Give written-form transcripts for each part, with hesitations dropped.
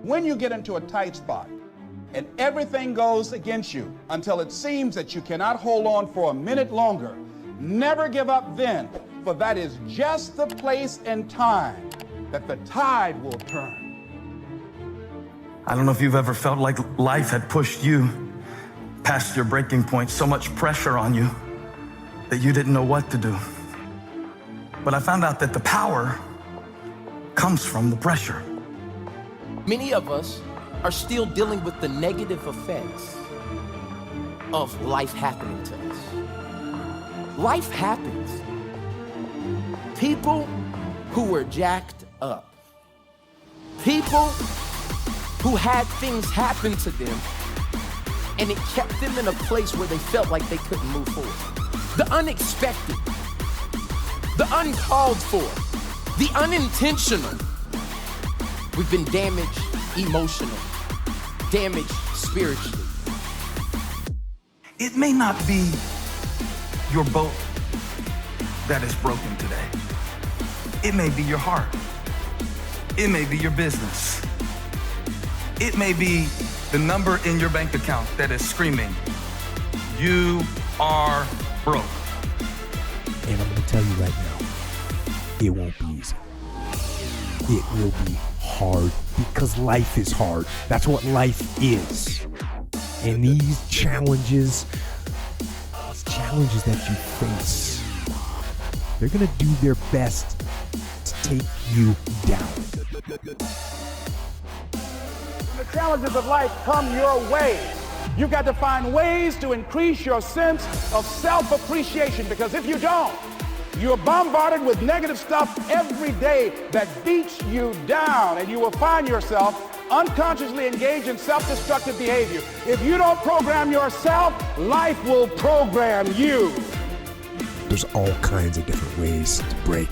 When you get into a tight spot and everything goes against you until it seems that you cannot hold on for a minute longer, never give up then, for that is just the place and time that the tide will turn. I don't know if you've ever felt like life had pushed you past your breaking point, so much pressure on you that you didn't know what to do. But I found out that the power comes from the pressure. Many of us are still dealing with the negative effects of life happening to us. Life happens. People who were jacked up. People who had things happen to them and it kept them in a place where they felt like they couldn't move forward. The unexpected, the uncalled for, the unintentional. We've been damaged emotionally, damaged spiritually. It may not be your boat that is broken today. It may be your heart. It may be your business. It may be the number in your bank account that is screaming, you are broke. And I'm gonna tell you right now, it won't be easy. It will be hard because life is hard. That's what life is. And these challenges that you face, they're gonna do their best to take you down. The challenges of life come your way. You've got to find ways to increase your sense of self-appreciation, because if you don't, you're bombarded with negative stuff every day that beats you down, and you will find yourself unconsciously engaged in self-destructive behavior. If you don't program yourself, life will program you. There's all kinds of different ways to break.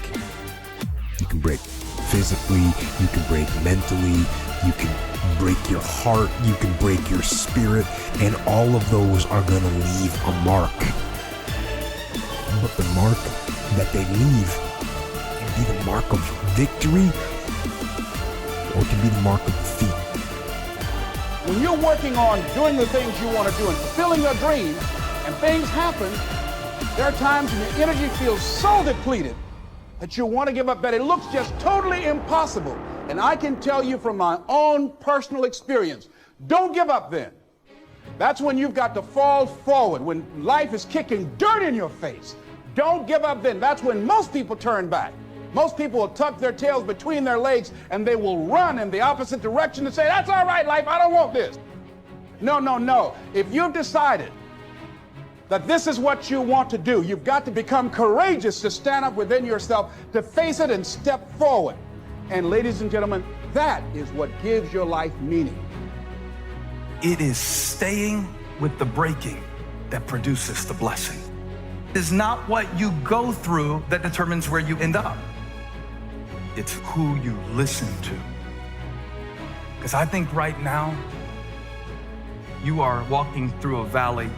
You can break physically, you can break mentally, you can break your heart, you can break your spirit, and all of those are going to leave a mark. But the mark that they leave can be the mark of victory, or it can be the mark of defeat. When you're working on doing the things you want to do and fulfilling your dreams, and things happen, there are times when your energy feels so depleted that you want to give up, that it looks just totally impossible. And I can tell you from my own personal experience, don't give up then. That's when you've got to fall forward, when life is kicking dirt in your face. Don't give up then. That's when most people turn back. Most people will tuck their tails between their legs and they will run in the opposite direction and say, that's all right, life, I don't want this. No, no, no. If you've decided that this is what you want to do, you've got to become courageous to stand up within yourself, to face it and step forward. And ladies and gentlemen, that is what gives your life meaning. It is staying with the breaking that produces the blessing. It is not what you go through that determines where you end up. It's who you listen to. Because I think right now, you are walking through a valley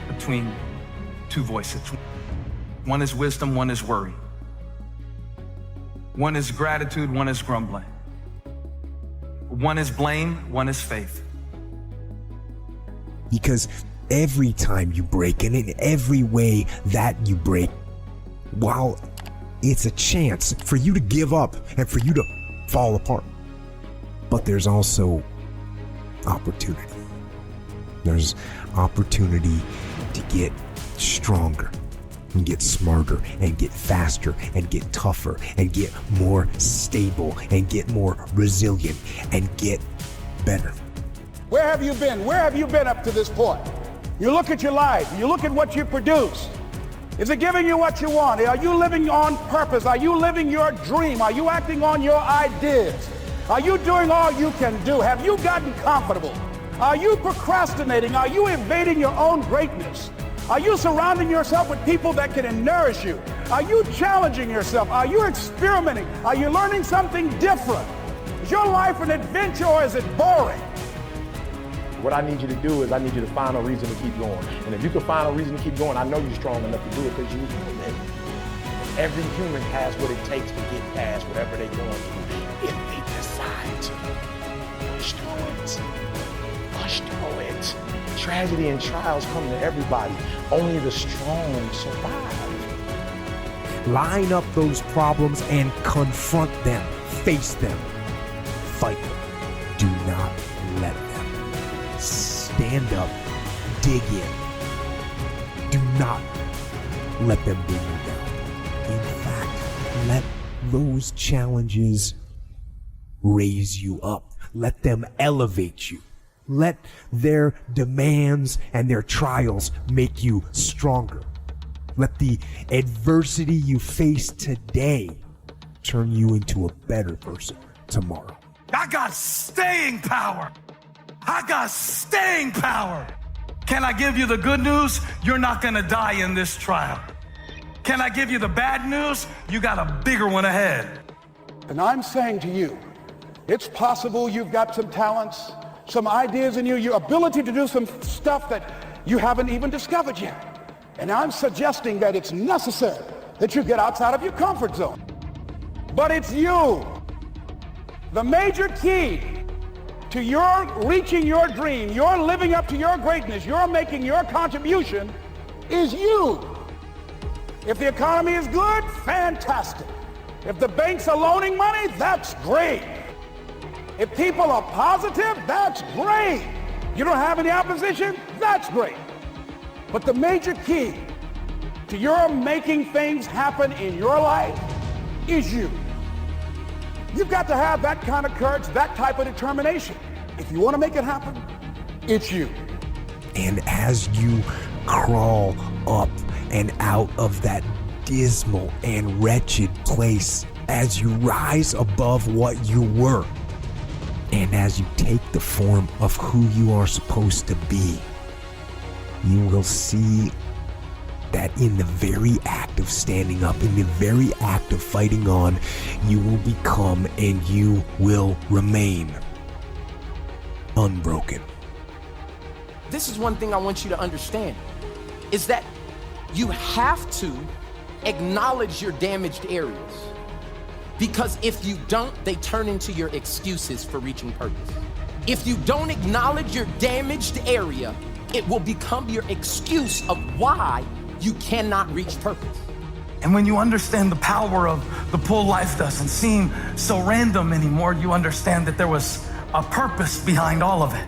between two voices. One is wisdom, one is worry. One is gratitude, one is grumbling. One is blame, one is faith. Because every time you break, and in every way that you break, while it's a chance for you to give up and for you to fall apart, but there's also opportunity. There's opportunity to get stronger and get smarter and get faster and get tougher and get more stable and get more resilient and get better. Where have you been? Where have you been up to this point? You look at your life, you look at what you produce. Is it giving you what you want? Are you living on purpose? Are you living your dream? Are you acting on your ideas? Are you doing all you can do? Have you gotten comfortable? Are you procrastinating? Are you evading your own greatness? Are you surrounding yourself with people that can nourish you? Are you challenging yourself? Are you experimenting? Are you learning something different? Is your life an adventure, or is it boring? What I need you to do is I need you to find a reason to keep going. And if you can find a reason to keep going, I know you're strong enough to do it because you're human. Every human has what it takes to get past whatever they're going through if they decide to. push through it. Push through it. Tragedy and trials come to everybody. Only the strong survive. Line up those problems and confront them. Face them. Fight them. Do not let them. Stand up. Dig in. Do not let them bring you down. In fact, let those challenges raise you up. Let them elevate you. Let their demands and their trials make you stronger. Let the adversity you face today turn you into a better person tomorrow. I got staying power. I got staying power. Can I give you the good news? You're not gonna die in this trial. Can I give you the bad news? You got a bigger one ahead. And I'm saying to you, it's possible you've got some talents, some ideas in you, your ability to do some stuff that you haven't even discovered yet. And I'm suggesting that it's necessary that you get outside of your comfort zone. But it's you. The major key to your reaching your dream, your living up to your greatness, your making your contribution is you. If the economy is good, fantastic. If the banks are loaning money, that's great. If people are positive, that's great. You don't have any opposition, that's great. But the major key to your making things happen in your life is you. You've got to have that kind of courage, that type of determination. If you want to make it happen, it's you. And as you crawl up and out of that dismal and wretched place, as you rise above what you were, and as you take the form of who you are supposed to be, you will see that in the very act of standing up, in the very act of fighting on, you will become and you will remain unbroken. This is one thing I want you to understand, is that you have to acknowledge your damaged areas. Because if you don't, they turn into your excuses for reaching purpose. If you don't acknowledge your damaged area, it will become your excuse of why you cannot reach purpose. And when you understand the power of the pull, life doesn't seem so random anymore. You understand that there was a purpose behind all of it.